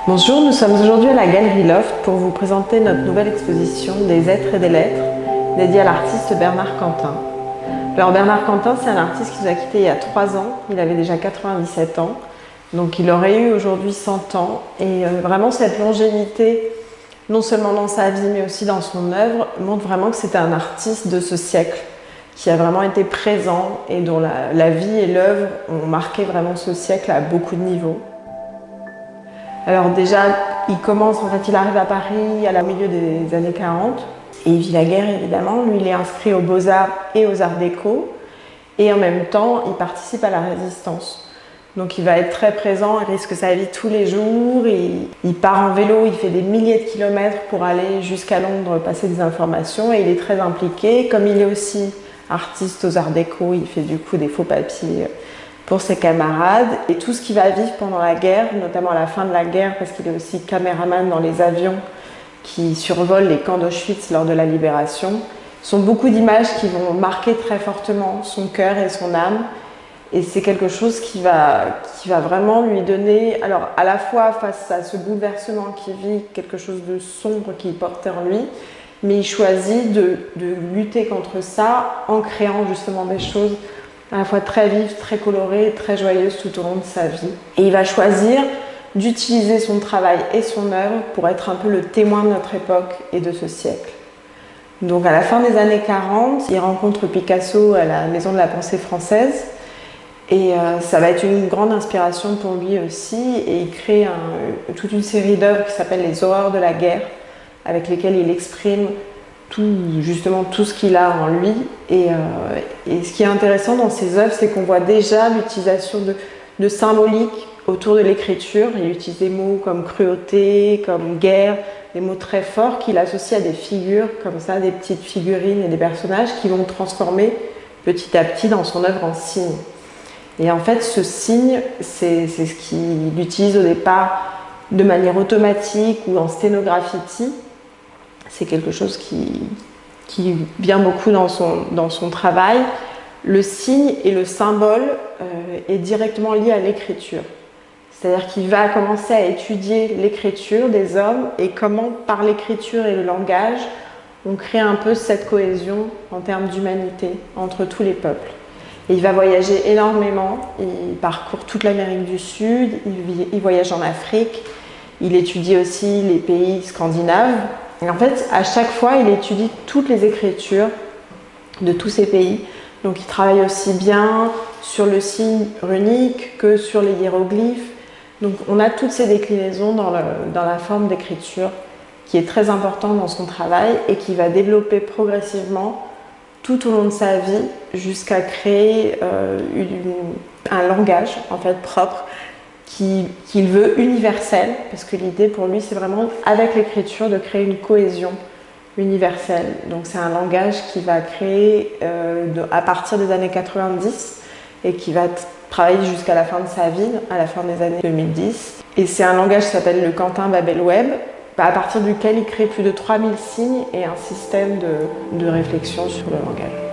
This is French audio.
Bonjour, nous sommes aujourd'hui à la Galerie Loft pour vous présenter notre nouvelle exposition des êtres et des lettres dédiée à l'artiste Bernard Quentin. Alors Bernard Quentin, c'est un artiste qui nous a quittés il y a 3 ans, il avait déjà 97 ans, donc il aurait eu aujourd'hui 100 ans et vraiment cette longévité, non seulement dans sa vie mais aussi dans son œuvre, montre vraiment que c'était un artiste de ce siècle qui a vraiment été présent et dont la vie et l'œuvre ont marqué vraiment ce siècle à beaucoup de niveaux. Alors déjà, il arrive à Paris au milieu des années 40 et il vit la guerre évidemment. Lui, il est inscrit aux Beaux-Arts et aux Arts Déco et en même temps, il participe à la Résistance. Donc il va être très présent, il risque sa vie tous les jours, il part en vélo, il fait des milliers de kilomètres pour aller jusqu'à Londres passer des informations et il est très impliqué. Comme il est aussi artiste aux Arts Déco, il fait du coup des faux papiers pour ses camarades et tout ce qu'il va vivre pendant la guerre, notamment à la fin de la guerre parce qu'il est aussi caméraman dans les avions qui survolent les camps d'Auschwitz lors de la libération, sont beaucoup d'images qui vont marquer très fortement son cœur et son âme et c'est quelque chose qui va vraiment lui donner, alors à la fois face à ce bouleversement qu'il vit, quelque chose de sombre qu'il portait en lui, mais il choisit de lutter contre ça en créant justement des choses à la fois très vive, très colorée, très joyeuse tout au long de sa vie. Et il va choisir d'utiliser son travail et son œuvre pour être un peu le témoin de notre époque et de ce siècle. Donc à la fin des années 40, il rencontre Picasso à la Maison de la Pensée française et ça va être une grande inspiration pour lui aussi et il crée toute une série d'œuvres qui s'appelle Les Horreurs de la guerre avec lesquelles il exprime justement tout ce qu'il a en lui et ce qui est intéressant dans ses œuvres, c'est qu'on voit déjà l'utilisation de symboliques autour de l'écriture. Il utilise des mots comme cruauté, comme guerre, des mots très forts qu'il associe à des figures comme ça, des petites figurines et des personnages qui vont transformer petit à petit dans son œuvre en signe. Et en fait, ce signe, c'est ce qu'il utilise au départ de manière automatique ou en sténographie. C'est quelque chose qui vient beaucoup dans son travail. Le signe et le symbole est directement lié à l'écriture. C'est-à-dire qu'il va commencer à étudier l'écriture des hommes et comment, par l'écriture et le langage, on crée un peu cette cohésion en termes d'humanité entre tous les peuples. Et il va voyager énormément, il parcourt toute l'Amérique du Sud, il voyage en Afrique, il étudie aussi les pays scandinaves. Et en fait, à chaque fois, il étudie toutes les écritures de tous ces pays. Donc, il travaille aussi bien sur le signe runique que sur les hiéroglyphes. Donc, on a toutes ces déclinaisons dans la forme d'écriture qui est très importante dans son travail et qui va développer progressivement tout au long de sa vie jusqu'à créer un langage en fait propre qu'il veut universel, parce que l'idée pour lui c'est vraiment avec l'écriture de créer une cohésion universelle. Donc c'est un langage qui va créer à partir des années 90 et qui va travailler jusqu'à la fin de sa vie, à la fin des années 2010. Et c'est un langage qui s'appelle le Quentin Babel Web, à partir duquel il crée plus de 3000 signes et un système de réflexion sur le langage.